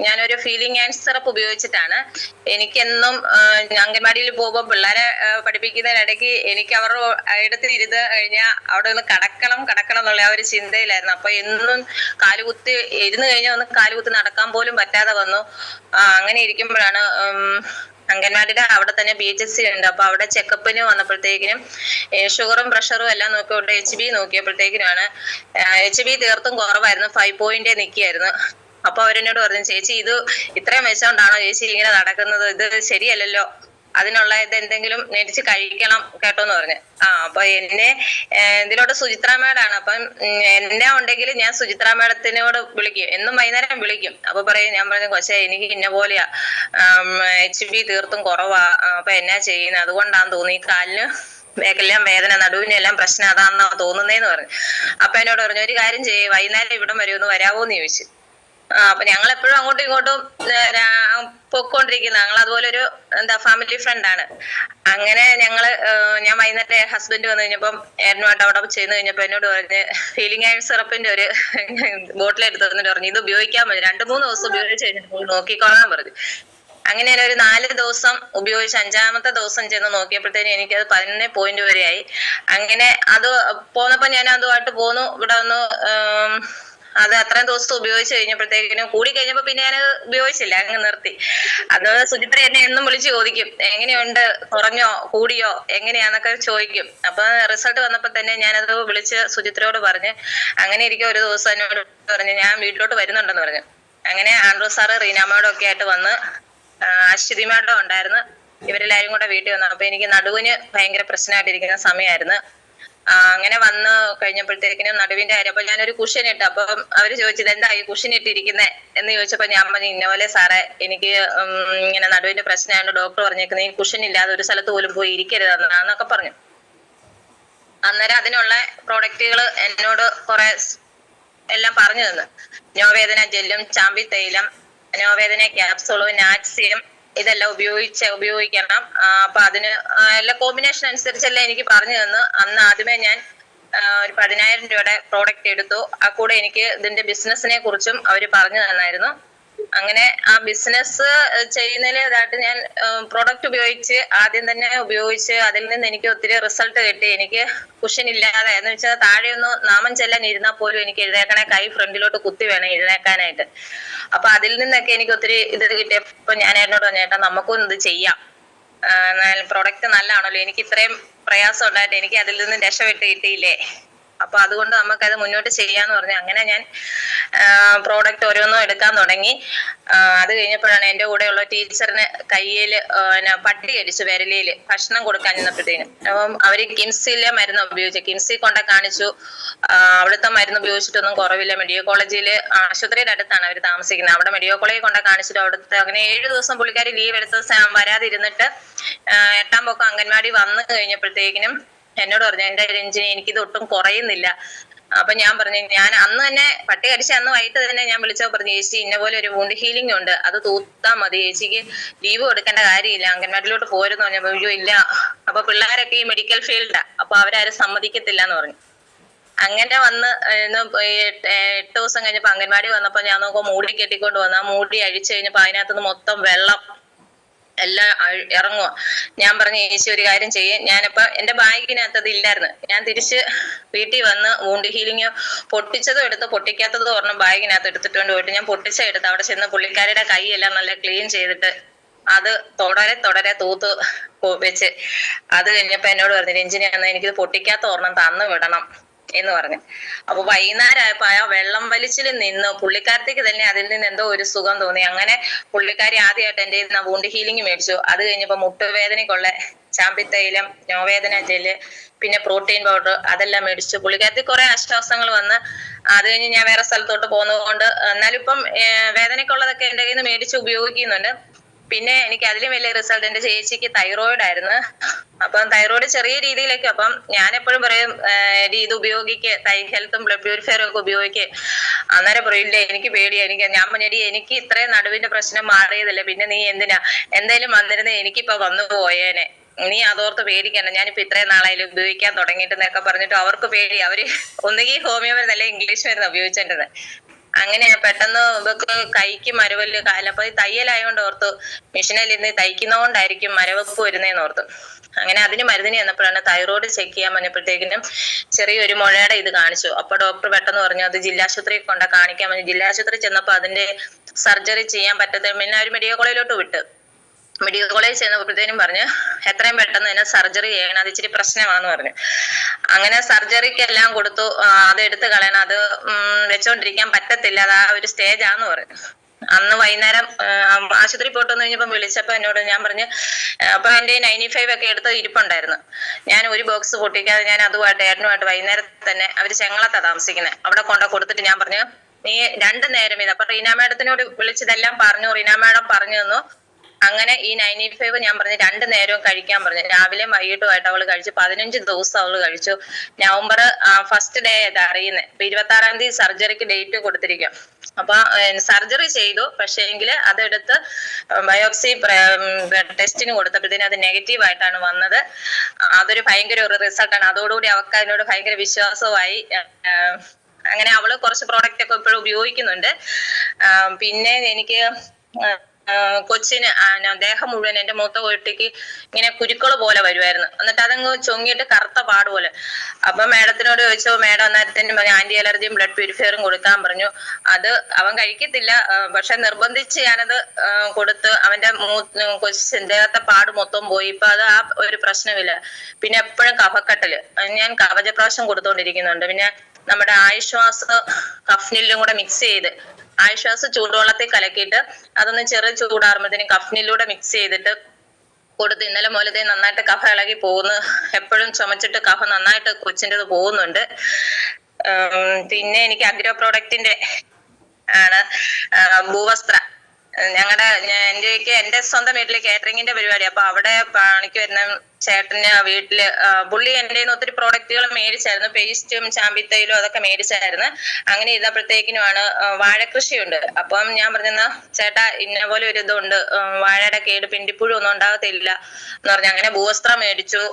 ഞാനൊരു feeling and syrup ഉപയോഗിച്ചിട്ടാണ്. എനിക്കെന്നും അംഗൻവാടിയിൽ പോകുമ്പോൾ പിള്ളേരെ പഠിപ്പിക്കുന്നതിനിടയ്ക്ക് എനിക്ക് അവരുടെ ഇടത്തിൽ ഇരുന്ന് കഴിഞ്ഞാൽ അവിടെ ഒന്ന് കടക്കണം എന്നുള്ള ആ ഒരു ചിന്തയിലായിരുന്നു. അപ്പൊ എന്നും കാലുകുത്തി ഇരുന്ന് കഴിഞ്ഞാൽ ഒന്ന് കാലുകുത്തി നടക്കാൻ പോലും പറ്റാതെ വന്നു. അങ്ങനെ ഇരിക്കുമ്പോഴാണ് അംഗൻവാടിയുടെ അവിടെ തന്നെ BHC ഉണ്ട്. അപ്പൊ അവിടെ ചെക്കപ്പിന് വന്നപ്പോഴത്തേക്കിനും ഷുഗറും പ്രഷറും എല്ലാം നോക്കിയോണ്ട് HB നോക്കിയപ്പോഴത്തേക്കിനാണ് HB തീർത്തും കുറവായിരുന്നു, 5 പോയിന്റ് നിൽക്കുകയായിരുന്നു. അപ്പൊ അവരെന്നോട് പറഞ്ഞു, ചേച്ചി ഇത് ഇത്രയും വെച്ചോണ്ടാണോ ചേച്ചി ഇങ്ങനെ നടക്കുന്നത്, ഇത് ശരിയല്ലല്ലോ, അതിനുള്ള ഇത് എന്തെങ്കിലും മേടിച്ച് കഴിക്കണം കേട്ടോന്ന് പറഞ്ഞു. അപ്പൊ എന്നെ ഇതിലോട്ട് സുചിത്ര മേഡാണ്. അപ്പം എന്നെ ഉണ്ടെങ്കിൽ ഞാൻ സുചിത്ര മേഡത്തിനോട് വിളിക്കും, എന്നും വൈകുന്നേരം വിളിക്കും. അപ്പൊ പറയും, ഞാൻ പറഞ്ഞു കൊച്ചേ എനിക്ക് ഇന്ന പോലെയാ, HB തീർത്തും കുറവാ, അപ്പൊ എന്നാ ചെയ്യുന്നത്, അതുകൊണ്ടാന്ന് തോന്നി ഈ കാലിന് എല്ലാം വേദന, നടുവിനെല്ലാം പ്രശ്നം അതാണെന്നാ തോന്നുന്നേന്ന് പറഞ്ഞു. അപ്പൊ എന്നോട് പറഞ്ഞു, ഒരു കാര്യം ചെയ്യ്, വൈകുന്നേരം ഇവിടം വരെ ഒന്ന് വരാവോന്ന് ചോദിച്ചു. അപ്പൊ ഞങ്ങൾ എപ്പോഴും അങ്ങോട്ടും ഇങ്ങോട്ടും പൊക്കോണ്ടിരിക്കുന്ന, ഞങ്ങൾ അതുപോലെ ഒരു ഫാമിലി ഫ്രണ്ടാണ്. അങ്ങനെ ഞാൻ വൈകുന്നേരം ഹസ്ബൻഡ് വന്നു കഴിഞ്ഞപ്പം എന്നോട്ട് അവിടെ ചെന്ന് കഴിഞ്ഞപ്പോ എന്നോട് പറഞ്ഞ് ഫീലിംഗ് ആൻഡ് സിറപ്പിന്റെ ഒരു ബോട്ടിൽ എടുത്ത് വന്നിട്ട് പറഞ്ഞു, ഇത് ഉപയോഗിക്കാൻ മതി, 2-3 ദിവസം ഉപയോഗിച്ച് കഴിഞ്ഞിട്ട് നോക്കിക്കോളാൻ പറഞ്ഞു. അങ്ങനെ ഒരു 4 ദിവസം ഉപയോഗിച്ച് 5-ാമത്തെ ദിവസം ചെന്ന് നോക്കിയപ്പോഴത്തേനും എനിക്കത് 11 പോയിന്റ് വരെയായി. അങ്ങനെ അത് പോന്നപ്പോ ഞാൻ അതുമായിട്ട് പോന്നു. ഇവിടെ വന്നു അത് അത്രയും ദിവസം ഉപയോഗിച്ച് കഴിഞ്ഞപ്പോഴത്തേക്കിനും കൂടി കഴിഞ്ഞപ്പോ പിന്നെ ഞാൻ ഉപയോഗിച്ചില്ല, അങ്ങ് നിർത്തി. അത് സുചിത്ര എന്നെ എന്നും വിളിച്ച് ചോദിക്കും, എങ്ങനെയുണ്ട്, കുറഞ്ഞോ കൂടിയോ എങ്ങനെയാന്നൊക്കെ ചോദിക്കും. അപ്പൊ റിസൾട്ട് വന്നപ്പോ തന്നെ ഞാനത് വിളിച്ച് സുചിത്രയോട് പറഞ്ഞ്, അങ്ങനെ ഇരിക്കും ഒരു ദിവസം എന്നോട് പറഞ്ഞു, ഞാൻ വീട്ടിലോട്ട് വരുന്നുണ്ടെന്ന് പറഞ്ഞു. അങ്ങനെ ആൻഡ്രൂ സാറ്, റീന മേഡം ഒക്കെ ആയിട്ട് വന്ന്, അശ്വതി മേഡം ഉണ്ടായിരുന്നു, ഇവരെല്ലാരും കൂടെ വീട്ടിൽ വന്നു. അപ്പൊ എനിക്ക് നടുവിന് ഭയങ്കര പ്രശ്നമായിട്ടിരിക്കുന്ന സമയമായിരുന്നു. അങ്ങനെ വന്ന് കഴിഞ്ഞപ്പോഴത്തേക്കിനും നടുവിന്റെ കാര്യം, അപ്പൊ ഞാനൊരു കുഷൻ ഇട്ട്. അപ്പം അവര് ചോദിച്ചത്, എന്താ ഈ കുഷൻ ഇട്ടിരിക്കുന്നേ എന്ന് ചോദിച്ചപ്പോ ഞാൻ പറഞ്ഞു, ഇന്നപോലെ സാറേ എനിക്ക് ഇങ്ങനെ നടുവിന്റെ പ്രശ്നമായോണ്ട് ഡോക്ടർ പറഞ്ഞേക്കുന്നത് ഈ കുഷൻ ഇല്ലാതെ ഒരു സ്ഥലത്ത് പോലും പോയി ഇരിക്കരുതെന്നൊക്കെ പറഞ്ഞു. അന്നേരം അതിനുള്ള പ്രോഡക്റ്റുകൾ എന്നോട് കുറെ എല്ലാം പറഞ്ഞു തന്നു. നോവേദന ജെല്ലും, ചാമ്പി തൈലം, നോവേദന ക്യാപ്സൂളും, നാക്സിയം, ഇതെല്ലാം ഉപയോഗിക്കണം. അപ്പൊ അതിന് എല്ലാ കോമ്പിനേഷൻ അനുസരിച്ചെല്ലാം എനിക്ക് പറഞ്ഞു തന്നു. അന്ന് ആദ്യമേ ഞാൻ ഒരു 10,000 രൂപയുടെ പ്രോഡക്റ്റ് എടുത്തു. ആ കൂടെ എനിക്ക് ഇതിന്റെ ബിസിനസിനെ കുറിച്ചും അവര് പറഞ്ഞു തന്നായിരുന്നു. അങ്ങനെ ആ ബിസിനസ് ചെയ്യുന്നതിലേതായിട്ട് ഞാൻ പ്രോഡക്റ്റ് ഉപയോഗിച്ച് ആദ്യം തന്നെ ഉപയോഗിച്ച് അതിൽ നിന്ന് എനിക്ക് ഒത്തിരി റിസൾട്ട് കിട്ടി. എനിക്ക് കുഷൻ ഇല്ലാതെ എന്ന് വെച്ചാൽ താഴെ ഒന്ന് നാമം ചെല്ലാൻ ഇരുന്നാൽ പോലും എനിക്ക് എഴുന്നേക്കണേ കൈ ഫ്രണ്ടിലോട്ട് കുത്തി വേണം എഴുന്നേക്കാനായിട്ട്. അപ്പൊ അതിൽ നിന്നൊക്കെ എനിക്ക് ഒത്തിരി ഇത് കിട്ടിയപ്പോ ഞാൻ എന്നോട് പറഞ്ഞു, ചേട്ടാ നമുക്കും ഇത് ചെയ്യാം, പ്രോഡക്റ്റ് നല്ലതാണല്ലോ, എനിക്ക് ഇത്രയും പ്രയാസം ഉണ്ടായിട്ട് എനിക്ക് അതിൽ നിന്ന് രക്ഷപ്പെട്ട് കിട്ടിയില്ലേ, അപ്പൊ അതുകൊണ്ട് നമുക്കത് മുന്നോട്ട് ചെയ്യാന്ന് പറഞ്ഞു. അങ്ങനെ ഞാൻ പ്രോഡക്റ്റ് ഓരോന്നും എടുക്കാൻ തുടങ്ങി. അത് കഴിഞ്ഞപ്പോഴാണ് എന്റെ കൂടെയുള്ള ടീച്ചറിന് കയ്യില് പട്ടി കടിച്ചു വിരലില് ഭക്ഷണം കൊടുക്കാൻ നിന്നപ്പോഴത്തേനും. അപ്പം അവര് കിംസിലെ മരുന്ന് ഉപയോഗിച്ചു, കിംസി കൊണ്ട കാണിച്ചു. അവിടുത്തെ മരുന്ന് ഉപയോഗിച്ചിട്ടൊന്നും കുറവില്ല. മെഡിക്കൽ കോളേജില് ആശുപത്രിയുടെ അടുത്താണ് അവർ താമസിക്കുന്നത്. അവിടെ മെഡിക്കൽ കോളേജിൽ കൊണ്ട കാണിച്ചിട്ട് അവിടുത്തെ അങ്ങനെ 7 ദിവസം പുള്ളിക്കാരി ലീവ് എടുത്ത് വരാതിരുന്നിട്ട് 8-ാം പൊക്കം അംഗൻവാടി വന്നു കഴിഞ്ഞപ്പോഴത്തേക്കിനും എന്നോട് പറഞ്ഞു, എന്റെ രഞ്ജിനി എനിക്കിത് ഒട്ടും കുറയുന്നില്ല. അപ്പൊ ഞാൻ പറഞ്ഞു, ഞാൻ അന്ന് തന്നെ പട്ടി കടിച്ച അന്ന് വൈകിട്ട് തന്നെ ഞാൻ വിളിച്ചോ പറഞ്ഞു, ചേച്ചി ഇന്ന പോലെ ഒരു വൂണ്ട് ഹീലിംഗ് ഉണ്ട്, അത് തൂത്താ മതി, ചേച്ചിക്ക് ലീവ് കൊടുക്കേണ്ട കാര്യമില്ല, അംഗൻവാടിയിലോട്ട് പോരെന്ന് പറഞ്ഞപ്പോ അയ്യോ ഇല്ല, അപ്പൊ പിള്ളേരൊക്കെ ഈ മെഡിക്കൽ ഫീൽഡാ, അപ്പൊ അവരാരും സമ്മതിക്കത്തില്ല എന്ന് പറഞ്ഞു. അങ്ങനെ വന്ന് 8 ദിവസം കഴിഞ്ഞപ്പോ അംഗൻവാടി വന്നപ്പോ ഞാൻ നോക്കുമ്പോ മൂടി കെട്ടിക്കൊണ്ട് വന്നു. ആ മൂടി അഴിച്ചു കഴിഞ്ഞപ്പോ അതിനകത്തുനിന്ന് മൊത്തം വെള്ളം എല്ലാം ഇറങ്ങുക. ഞാൻ പറഞ്ഞു, ചേച്ചി ഒരു കാര്യം ചെയ്യേ, ഞാനിപ്പോ എന്റെ ബാഗിനകത്ത് അത് ഇല്ലായിരുന്നു, ഞാൻ തിരിച്ച് വീട്ടിൽ വന്ന് വൂണ്ട് ഹീലിംഗ് പൊട്ടിച്ചതും എടുത്ത് പൊട്ടിക്കാത്തതും ഒരെണ്ണം ബാഗിനകത്ത് എടുത്തിട്ടുണ്ട് പോയിട്ട് ഞാൻ പൊട്ടിച്ചെടുത്ത് അവിടെ ചെന്ന് പുള്ളിക്കാരുടെ കൈയെല്ലാം നല്ല ക്ലീൻ ചെയ്തിട്ട് അത് തുടരെ തൂത്ത് വെച്ച് അത് കഴിഞ്ഞപ്പോ എന്നോട് പറഞ്ഞു, രഞ്ജിനി എനിക്കിത് പൊട്ടിക്കാത്ത ഒരെണ്ണം തന്നു വിടണം എന്ന് പറഞ്ഞു. അപ്പൊ വൈകുന്നേരമായപ്പോ ആ വെള്ളം വലിച്ചിൽ നിന്ന് പുള്ളിക്കാരത്തേക്ക് തന്നെ അതിൽ നിന്ന് എന്തോ ഒരു സുഖം തോന്നി. അങ്ങനെ പുള്ളിക്കാരി ആദ്യമായിട്ട് എന്റെ വൂണ്ട് ഹീലിംഗ് മേടിച്ചു. അത് കഴിഞ്ഞപ്പോ മുട്ടുവേദനയ്ക്കുള്ള ചാമ്പിത്തൈലം, നോവേദന ജെല്ല്, പിന്നെ പ്രോട്ടീൻ പൗഡർ അതെല്ലാം മേടിച്ചു. പുള്ളിക്കാരത്തി കുറെ ആശ്വാസങ്ങൾ വന്ന്. അത് കഴിഞ്ഞ് ഞാൻ വേറെ സ്ഥലത്തോട്ട് പോകുന്നത് കൊണ്ട് എന്നാലും ഇപ്പം വേദനയ്ക്കുള്ളതൊക്കെ എന്റെ കയ്യിൽ നിന്ന് മേടിച്ച് ഉപയോഗിക്കുന്നുണ്ട്. പിന്നെ എനിക്ക് അതിലും വലിയ റിസൾട്ട് എന്റെ ചേച്ചിക്ക് തൈറോയിഡ് ആയിരുന്നു. അപ്പം തൈറോയിഡ് ചെറിയ രീതിയിലൊക്കെ, അപ്പം ഞാൻ എപ്പോഴും പറയും ഇത് ഉപയോഗിക്ക്, തൈ ഹെൽത്തും ബ്ലഡ് പ്യൂരിഫയറും ഒക്കെ ഉപയോഗിക്ക്. അന്നേരം പറയില്ലേ എനിക്ക് പേടിയാ, ഞാൻ പറഞ്ഞടി എനിക്ക് ഇത്രയും നടുവിന്റെ പ്രശ്നം മാറിയതല്ലേ, പിന്നെ നീ എന്തിനാ, എന്തായാലും വന്നിരുന്നേ എനിക്കിപ്പോ വന്നു പോയേനെ, നീ അതോർത്ത് പേടിക്കണ്ട, ഞാനിപ്പോ ഇത്രയും നാളായാലും ഉപയോഗിക്കാൻ തുടങ്ങിയിട്ടെന്നൊക്കെ പറഞ്ഞിട്ട് അവർക്ക് പേടി. അവര് ഒന്നുകിൽ ഹോമിയോ മരുന്ന് അല്ലെങ്കിൽ ഇംഗ്ലീഷ് മരുന്ന് ഉപയോഗിച്ചിട്ടുണ്ട്. അങ്ങനെ പെട്ടെന്ന് ഇവക്ക് കൈക്ക് മരവല് കാലം, അപ്പൊ ഈ തയ്യലായോണ്ട് ഓർത്തു മെഷീനിൽ ഇരുന്ന് തയ്ക്കുന്നോണ്ടായിരിക്കും മരവെപ്പ് വരുന്നേന്ന് ഓർത്തു. അങ്ങനെ അതിന് മരുന്നിന് ചെന്നപ്പോഴാണ് തൈറോയ്ഡ് ചെക്ക് ചെയ്യാൻ പറഞ്ഞപ്പോഴത്തേക്കിനും ചെറിയൊരു മുഴയുടെ ഇത് കാണിച്ചു. അപ്പൊ ഡോക്ടർ പെട്ടെന്ന് പറഞ്ഞു അത് ജില്ലാശുപത്രി കൊണ്ട കാണിക്കാൻ പറഞ്ഞു. ജില്ലാശുപത്രി ചെന്നപ്പോ അതിന്റെ സർജറി ചെയ്യാൻ പറ്റത്ത, പിന്നെ ഒരു മെഡിക്കൽ കോളേജിലോട്ട് വിട്ട്. മെഡിക്കൽ കോളേജ് ചെന്നപ്പോഴത്തേനും പറഞ്ഞു എത്രയും പെട്ടെന്ന് തന്നെ സർജറി ചെയ്യണം, അത് ഇച്ചിരി പ്രശ്നമാന്ന് പറഞ്ഞു. അങ്ങനെ സർജറിക്ക് എല്ലാം കൊടുത്തു. അത് എടുത്ത് കളയണം, അത് വെച്ചോണ്ടിരിക്കാൻ പറ്റത്തില്ല, അത് ആ ഒരു സ്റ്റേജാന്ന് പറഞ്ഞു. അന്ന് വൈകുന്നേരം ആശുപത്രി പോയിട്ട് വന്നു കഴിഞ്ഞപ്പോ വിളിച്ചപ്പോ എന്നോട് ഞാൻ പറഞ്ഞു, അപ്പൊ എന്റെ 95 ഒക്കെ എടുത്ത് ഇരിപ്പുണ്ടായിരുന്നു. ഞാൻ ഒരു ബോക്സ് പൊട്ടിക്കാതെ ഞാൻ അതുമായിട്ട് ഏട്ടനുമായിട്ട് വൈകുന്നേരം തന്നെ, അവര് ചെങ്ങളത്താ താമസിക്കുന്നത്, അവിടെ കൊടുത്തിട്ട് ഞാൻ പറഞ്ഞു നീ 2 നേരം ഇത്. അപ്പൊ റീന മാഡത്തിനോട് വിളിച്ചതെല്ലാം പറഞ്ഞു, റീന മാഡം പറഞ്ഞു തന്നു. അങ്ങനെ ഈ 95 ഞാൻ പറഞ്ഞു 2 നേരവും കഴിക്കാൻ പറഞ്ഞു. രാവിലെയും വൈകിട്ടുമായിട്ട് അവള് കഴിച്ചു. 15 ദിവസം അവള് കഴിച്ചു. നവംബർ 1st ഡേ ഇത് അറിയുന്നത്. ഇപ്പൊ 26-ാം തീയതി സർജറിക്ക് ഡേറ്റ് കൊടുത്തിരിക്കും. അപ്പൊ സർജറി ചെയ്തു, പക്ഷേ എങ്കിൽ അതെടുത്ത് ബയോപ്സി ടെസ്റ്റിന് കൊടുത്തപ്പോഴത്തേന് അത് നെഗറ്റീവ് ആയിട്ടാണ് വന്നത്. അതൊരു ഭയങ്കര ഒരു റിസൾട്ടാണ്. അതോടുകൂടി അവർക്ക് അതിനോട് ഭയങ്കര വിശ്വാസമായി. അങ്ങനെ അവള് കുറച്ച് പ്രോഡക്റ്റ് ഒക്കെ ഇപ്പോഴും ഉപയോഗിക്കുന്നുണ്ട്. പിന്നെ എനിക്ക് കൊച്ചിന് ദേഹം മുഴുവൻ, എന്റെ മൂത്ത കുട്ടിക്ക് ഇങ്ങനെ കുരുക്കള് പോലെ വരുമായിരുന്നു. എന്നിട്ട് അതങ്ങ് ചൊങ്ങിയിട്ട് കറുത്ത പാട് പോലെ. അപ്പൊ മാഡത്തിനോട് ചോദിച്ചു, മാഡം അന്നേരത്തിന് ആന്റി അലർജിയും ബ്ലഡ് പ്യൂരിഫയറും കൊടുക്കാൻ പറഞ്ഞു. അത് അവൻ കഴിക്കത്തില്ല, പക്ഷെ നിർബന്ധിച്ച് ഞാനത് കൊടുത്ത് അവന്റെ ദേഹത്തെ പാട് മൊത്തം പോയി. ഇപ്പൊ അത് ആ ഒരു പ്രശ്നമില്ല. പിന്നെ എപ്പോഴും കഫക്കെട്ടല്, ഞാൻ കവചപ്രാശം കൊടുത്തോണ്ടിരിക്കുന്നുണ്ട്. പിന്നെ നമ്മുടെ ആയുശ്വാസ കഫ്നിലും കൂടെ മിക്സ് ചെയ്ത്, ആയുശ്വാസം ചൂടുവെള്ളത്തിൽ കലക്കിയിട്ട് അതൊന്ന് ചെറിയ ചൂടാറുമ്പോഴത്തേന് കഫ്നിലൂടെ മിക്സ് ചെയ്തിട്ട് കൊടുത്ത് ഇന്നലെ മൂലത്തെ നന്നായിട്ട് കഫ ഇളകി പോകുന്നു. എപ്പോഴും ചുമച്ചിട്ട് കഫ നന്നായിട്ട് കൊച്ചിൻ്റെത് പോകുന്നുണ്ട്. പിന്നെ എനിക്ക് അഗ്രോ പ്രോഡക്റ്റിന്റെ ആണ് ഭൂവസ്ത്ര. എന്റെ സ്വന്തം വീട്ടില് കാറ്ററിംഗിന്റെ പരിപാടി. അപ്പൊ അവിടെ പണിക്ക് വരുന്ന ചേട്ടന് വീട്ടില് പുള്ളി എന്റെ ഒത്തിരി പ്രോഡക്റ്റുകൾ മേടിച്ചായിരുന്നു. പേസ്റ്റും ചാമ്പിത്തൈലും അതൊക്കെ മേടിച്ചായിരുന്നു. അങ്ങനെ ചെയ്തപ്പോഴത്തേക്കിനുമാണ് വാഴക്കൃഷിയുണ്ട്. അപ്പം ഞാൻ പറഞ്ഞെന്നാ ചേട്ടാ ഇന്ന പോലെ ഒരു ഇതുണ്ട്, വാഴയുടെ കേട് പിണ്ടിപ്പുഴു ഒന്നും ഉണ്ടാകത്തില്ല എന്ന് പറഞ്ഞു. അങ്ങനെ ഭൂവസ്ത്രം മേടിച്ചു.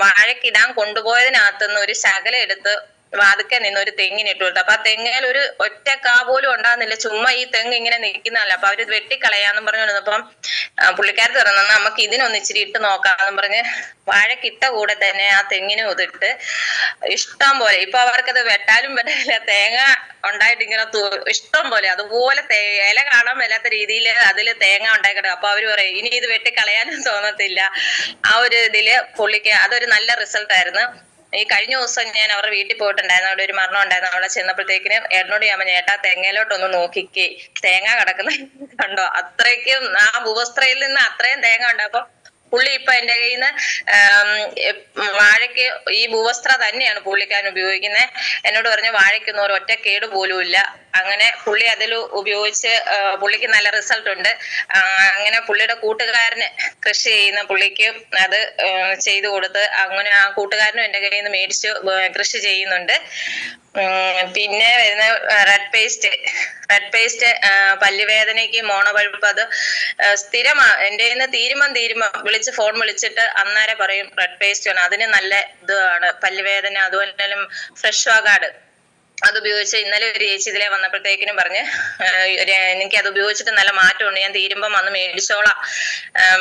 വാഴക്കിടാൻ കൊണ്ടുപോയതിനകത്തുനിന്ന് ഒരു ശകലം എടുത്ത് വാതുക്കെ നിന്ന് ഒരു തെങ്ങിനിട്ട് കൊടുത്തു. അപ്പൊ ആ തെങ്ങിൽ ഒരു ഒറ്റ കാ പോലും ഉണ്ടാകുന്നില്ല, ചുമ്മാ ഈ തെങ്ങ് ഇങ്ങനെ നിൽക്കുന്നതല്ല. അപ്പൊ അവര് വെട്ടിക്കളയാന്നും പറഞ്ഞു വന്നപ്പം പുള്ളിക്കാരത്ത് പറഞ്ഞു നമുക്ക് ഇതിനൊന്ന് ഇച്ചിരി ഇട്ട് നോക്കാന്നും പറഞ്ഞ് വാഴക്കിട്ട കൂടെ തന്നെ ആ തെങ്ങിനും ഇതിട്ട് ഇഷ്ടം പോലെ, ഇപ്പൊ അവർക്കത് വെട്ടാനും പറ്റില്ല, തേങ്ങ ഉണ്ടായിട്ട് ഇങ്ങനെ ഇഷ്ടം പോലെ അതുപോലെ ഇല കാണാൻ മേലാത്ത രീതിയിൽ അതില് തേങ്ങ ഉണ്ടാക്കിയിട്ട്. അപ്പൊ അവര് പറയും ഇനി ഇത് വെട്ടിക്കളയാനും തോന്നത്തില്ല. ആ ഒരു ഇതില് പുള്ളിക്ക് അതൊരു നല്ല റിസൾട്ട് ആയിരുന്നു. ഈ കഴിഞ്ഞ ദിവസം ഞാൻ അവരുടെ വീട്ടിൽ പോയിട്ടുണ്ടായിരുന്നു. അവിടെ ഒരു മരണം ഉണ്ടായിരുന്നു. അവിടെ ചെന്നപ്പോഴത്തേക്കിന് ഏട്ടനോട് ഞാൻ പറഞ്ഞു ഏട്ടാ തെങ്ങയിലോട്ടൊന്ന് നോക്കിക്കേ, തേങ്ങ കിടക്കുന്ന കണ്ടോ. അത്രയ്ക്കും ആ ഭൂവസ്ത്രയിൽ നിന്ന് അത്രയും തേങ്ങ ഉണ്ട്. അപ്പൊ പുള്ളി ഇപ്പൊ എന്റെ കയ്യിൽ നിന്ന് വാഴയ്ക്ക് ഈ ഭൂവസ്ത്ര തന്നെയാണ് പുള്ളിക്കാരൻ ഉപയോഗിക്കുന്നത്. എന്നോട് പറഞ്ഞു വാഴയ്ക്കൊന്നും ഒരു ഒറ്റ കേട് പോലും ഇല്ല. അങ്ങനെ പുള്ളി അതിൽ ഉപയോഗിച്ച് പുള്ളിക്ക് നല്ല റിസൾട്ട് ഉണ്ട്. അങ്ങനെ പുള്ളിയുടെ കൂട്ടുകാരന് കൃഷി ചെയ്യുന്ന പുള്ളിക്ക് അത് ചെയ്തു കൊടുത്ത്, അങ്ങനെ ആ കൂട്ടുകാരനും എന്റെ കയ്യിൽ നിന്ന് മേടിച്ച് കൃഷി ചെയ്യുന്നുണ്ട്. പിന്നെ വരുന്ന റെഡ് പേസ്റ്റ് പല്ലുവേദനയ്ക്ക് മോണപഴുപ്പ്, അത് സ്ഥിരമാ എന്റെ കയ്യിൽ നിന്ന് തീരുമ്പം ഫോൺ വിളിച്ചിട്ട് അന്നേരം പറയും റെഡ് പേസ്റ്റ് ആണ്. അതിന് നല്ല ഇതാണ് പല്ലുവേദന. അതുപോലെ ഫ്രഷ് വാഗാർഡ് അത് ഉപയോഗിച്ച് ഇന്നലെ ഒരു ചേച്ചി ഇതിലെ വന്നപ്പോഴത്തേക്കിനും പറഞ്ഞ് എനിക്ക് അത് ഉപയോഗിച്ചിട്ട് നല്ല മാറ്റമുണ്ട്, ഞാൻ തീരുമ്പം വന്ന് മേടിച്ചോളാം,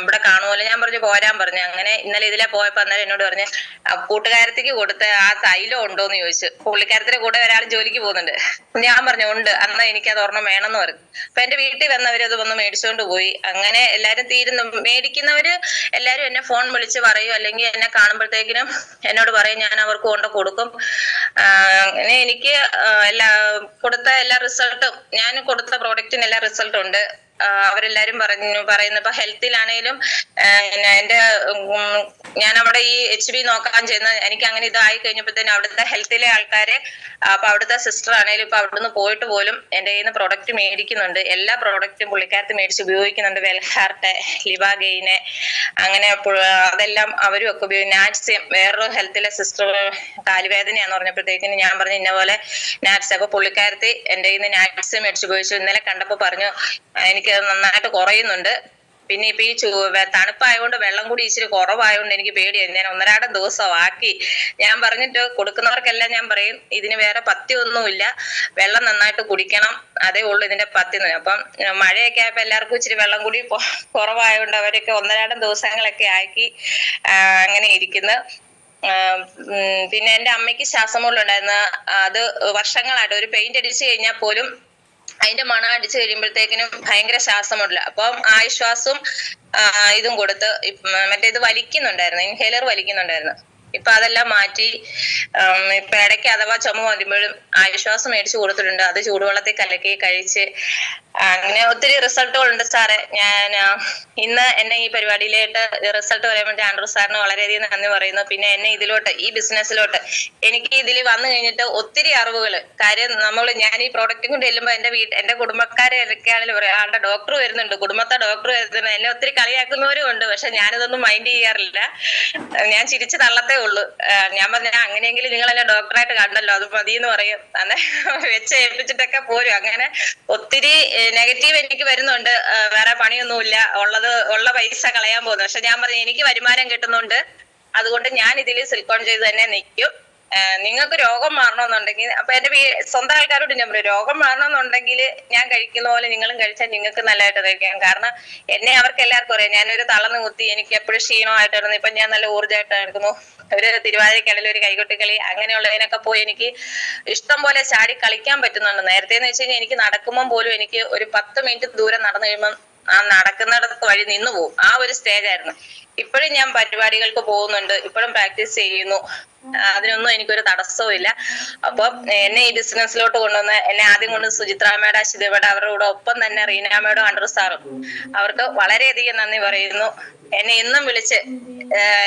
ഇവിടെ കാണുമല്ലോ. ഞാൻ പറഞ്ഞു പോരാൻ പറഞ്ഞു. അങ്ങനെ ഇന്നലെ ഇതിലെ പോയപ്പോ അന്നേരം എന്നോട് പറഞ്ഞ് കൂട്ടുകാരത്തേക്ക് കൊടുത്ത ആ തൈലം ഉണ്ടോന്ന് ചോദിച്ചു. പുള്ളിക്കാരത്തിന്റെ കൂടെ ഒരാൾ ജോലിക്ക് പോകുന്നുണ്ട്. ഞാൻ പറഞ്ഞു ഉണ്ട്, അന്ന് എനിക്ക് അത് ഒരെണ്ണം വേണമെന്ന് പറഞ്ഞു. അപ്പൊ എന്റെ വീട്ടിൽ വന്നവരത് വന്ന് മേടിച്ചോണ്ട് പോയി. അങ്ങനെ എല്ലാരും മേടിക്കുന്നവര് എല്ലാരും എന്നെ ഫോൺ വിളിച്ച് പറയും, അല്ലെങ്കിൽ എന്നെ കാണുമ്പോഴത്തേക്കിനും എന്നോട് പറയും, ഞാൻ അവർക്ക് കൊണ്ട് കൊടുക്കും. അങ്ങനെ എനിക്ക് എല്ലാ റിസൾട്ടും, ഞാൻ കൊടുത്ത പ്രോഡക്റ്റിന് എല്ലാ റിസൾട്ടും ഉണ്ട്. അവരെല്ലാരും പറയുന്നു. ഇപ്പൊ ഹെൽത്തിലാണേലും എന്റെ ഞാൻ അവിടെ ഈ HB നോക്കാൻ ചെയ്യുന്ന എനിക്ക് അങ്ങനെ ഇതായി കഴിഞ്ഞപ്പോഴത്തേനും അവിടുത്തെ ഹെൽത്തിലെ ആൾക്കാരെ, അപ്പൊ അവിടുത്തെ സിസ്റ്റർ ആണേലും ഇപ്പൊ അവിടുന്ന് പോയിട്ട് പോലും എന്റെ കയ്യിൽ നിന്ന് പ്രോഡക്റ്റ് മേടിക്കുന്നുണ്ട്. എല്ലാ പ്രോഡക്റ്റും പുള്ളിക്കാരത്ത് മേടിച്ച് ഉപയോഗിക്കുന്നുണ്ട്. വെൽഹാർട്ട്, ലിവാഗെയിന്, അങ്ങനെ അതെല്ലാം അവരും ഒക്കെ ഉപയോഗിക്കും. നാറ്റ്സിയം, വേറൊരു ഹെൽത്തിലെ സിസ്റ്റർ കാലുവേദനയാന്ന് പറഞ്ഞപ്പോഴത്തേക്കിന് ഞാൻ പറഞ്ഞു ഇന്ന പോലെ നാറ്റ്സ്. അപ്പൊ പുള്ളിക്കാരത്തി എന്റെ കയ്യിൽ നിന്ന് നാറ്റ്സ് മേടിച്ച് ഉപയോഗിച്ചു. ഇന്നലെ കണ്ടപ്പോ പറഞ്ഞു എനിക്ക് നന്നായിട്ട് കുറയുന്നുണ്ട്. പിന്നെ ഇപ്പൊ ഈ തണുപ്പായതുകൊണ്ട് വെള്ളം കൂടി ഇച്ചിരി കുറവായതുകൊണ്ട് എനിക്ക് പേടിയായി. ഞാൻ ഒന്നരാടം ദിവസം ആക്കി. ഞാൻ പറഞ്ഞിട്ട് കൊടുക്കുന്നവർക്കെല്ലാം ഞാൻ പറയും ഇതിന് വേറെ പഥ്യമൊന്നുമില്ല, വെള്ളം നന്നായിട്ട് കുടിക്കണം, അതേ ഉള്ളൂ ഇതിന്റെ പഥ്യം. അപ്പം മഴയൊക്കെ ആയപ്പോ എല്ലാവർക്കും ഇച്ചിരി വെള്ളം കൂടി കുറവായതുകൊണ്ട് അവരൊക്കെ ഒന്നരാടം ദിവസങ്ങളൊക്കെ ആക്കി അങ്ങനെ ഇരിക്കുന്നു. പിന്നെ എന്റെ അമ്മയ്ക്ക് ശ്വാസമുട്ടലുണ്ടായിരുന്നു. അത് വർഷങ്ങളായിട്ട് ഒരു പെയിന്റ് അടിച്ചു കഴിഞ്ഞാൽ പോലും അതിന്റെ മണം അടിച്ചു കഴിയുമ്പോഴത്തേക്കിനും ഭയങ്കര ശ്വാസമുട്ടല്. അപ്പം ആശ്വാസവും ഇതും കൊടുത്ത് മറ്റേത് വലിക്കുന്നുണ്ടായിരുന്നു, ഇൻഹേലർ വലിക്കുന്നുണ്ടായിരുന്നു. ഇപ്പൊ അതെല്ലാം മാറ്റി. ഇപ്പൊ ഇടയ്ക്ക് അഥവാ ചുമ വരുമ്പോഴും ആശ്വാസം മേടിച്ചു കൊടുത്തിട്ടുണ്ട്. അത് ചൂടുവെള്ളത്തിൽ കലക്കി കഴിച്ച് അങ്ങനെ ഒത്തിരി റിസൾട്ടുകളുണ്ട് സാറേ. ഞാൻ ഇന്ന് എന്നെ ഈ പരിപാടിയിലായിട്ട് റിസൾട്ട് പറയാൻ വേണ്ടി ആൻഡ്രൂ സാറിന് വളരെയധികം നന്ദി പറയുന്നു. പിന്നെ എന്നെ ഇതിലോട്ട് ഈ ബിസിനസ്സിലോട്ട് എനിക്ക് ഇതിൽ വന്നു കഴിഞ്ഞിട്ട് ഒത്തിരി അറിവുകള്. കാര്യം ഞാൻ ഈ പ്രോഡക്റ്റും കൊണ്ട് ചെല്ലുമ്പോ എന്റെ കുടുംബക്കാരെ ഒക്കെയാണെങ്കിലും പറയാം, ആളുടെ ഡോക്ടർ വരുന്നുണ്ട്, കുടുംബത്തെ ഡോക്ടർ വരുന്നുണ്ട്, എന്നെ ഒത്തിരി കളിയാക്കുന്നവരും ഉണ്ട്. പക്ഷെ ഞാനിതൊന്നും മൈൻഡ് ചെയ്യാറില്ല. ഞാൻ ചിരിച്ചു തള്ളത്തേ ഉള്ളൂ. ഞാൻ പറഞ്ഞ അങ്ങനെയെങ്കിലും നിങ്ങളെന്നെ ഡോക്ടറായിട്ട് കണ്ടല്ലോ, അത് മതി എന്ന് പറയും. അന്നെ വെച്ച് ഏൽപ്പിച്ചിട്ടൊക്കെ പോരും. അങ്ങനെ ഒത്തിരി നെഗറ്റീവ് എനിക്ക് വരുന്നുണ്ട്. വേറെ പണിയൊന്നുമില്ല, ഉള്ള പൈസ കളയാൻ പോകുന്നു. പക്ഷെ ഞാൻ പറഞ്ഞു എനിക്ക് വരുമാനം കിട്ടുന്നുണ്ട്, അതുകൊണ്ട് ഞാൻ ഇതിൽ സിൽക്കോൺ ചെയ്ത് തന്നെ നിൽക്കും. നിങ്ങൾക്ക് രോഗം മാറണമെന്നുണ്ടെങ്കിൽ, അപ്പൊ എന്റെ സ്വന്തം ആൾക്കാരോട് ഞാൻ പറയും, രോഗം മാറണമെന്നുണ്ടെങ്കിൽ ഞാൻ കഴിക്കുന്ന പോലെ നിങ്ങളും കഴിച്ചാൽ നിങ്ങൾക്ക് നല്ലതായിട്ട് കഴിക്കാം. കാരണം എന്നെ അവർക്ക് എല്ലാവർക്കും അറിയാം, ഞാനൊരു തളർന്ന് കുത്തി, എനിക്ക് എപ്പോഴും ക്ഷീണമായിട്ടായിരുന്നു. ഇപ്പൊ ഞാൻ നല്ല ഊർജ്ജമായിട്ട് നടക്കുന്നു. ഒരു തിരുവാതിരക്കളിൽ ഒരു കൈകൊട്ടിക്കളി അങ്ങനെയുള്ളതിനൊക്കെ പോയി എനിക്ക് ഇഷ്ടം പോലെ ചാടി കളിക്കാൻ പറ്റുന്നുണ്ട്. നേരത്തെ എന്ന് വെച്ച് കഴിഞ്ഞാൽ എനിക്ക് നടക്കുമ്പോൾ പോലും എനിക്ക് ഒരു 10 മിനിറ്റ് ദൂരം നടന്നു കഴിയുമ്പോൾ ആ നടക്കുന്നിടത്ത് വഴി നിന്ന് പോകും. ആ ഒരു സ്റ്റേജ് ആയിരുന്നു. ഇപ്പോഴും ഞാൻ പരിപാടികൾക്ക് പോകുന്നുണ്ട്, ഇപ്പോഴും പ്രാക്ടീസ് ചെയ്യുന്നു. അതിനൊന്നും എനിക്കൊരു തടസ്സവും ഇല്ല. അപ്പം എന്നെ ഈ ബിസിനസ്സിലോട്ട് കൊണ്ടുവന്ന് എന്നെ ആദ്യം കൊണ്ട് സുചിത്രാമ്മയുടെ, അശ്വതിയുടെ, അവരുടെ കൂടെ ഒപ്പം തന്നെ റീനാമ്മയുടെ, ആൻഡ്രൂ സാറും, അവർക്ക് വളരെയധികം നന്ദി പറയുന്നു. എന്നെ എന്നും വിളിച്ച്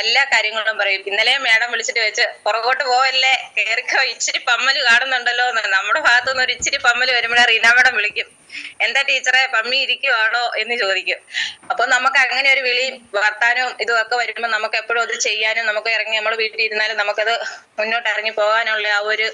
എല്ലാ കാര്യങ്ങളും പറയും. ഇന്നലെ മേഡം വിളിച്ചിട്ട് വെച്ച് പുറകോട്ട് പോവല്ലേ, കേറിക്കോ, ഇച്ചിരി പമ്മല് കാണുന്നുണ്ടല്ലോ എന്ന്. നമ്മുടെ ഭാഗത്തുനിന്ന് ഒരു ഇച്ചിരി പമ്മല് വരുമ്പോഴേ റീന മേഡം വിളിക്കും, എന്താ ടീച്ചറെ പമ്മി ഇരിക്കുവാണോ എന്ന് ചോദിക്കും. അപ്പൊ നമുക്ക് അങ്ങനെ ഒരു വിളി വർത്താനവും ഇതുമൊക്കെ വരുമ്പോൾ നമുക്ക് എപ്പോഴും അത് ചെയ്യാനും, നമുക്ക് ഇറങ്ങി നമ്മൾ വീട്ടിൽ ഇരുന്നാലും നമുക്കത് മുന്നോട്ട് ഇറങ്ങി പോകാനുള്ള ആ ഒരു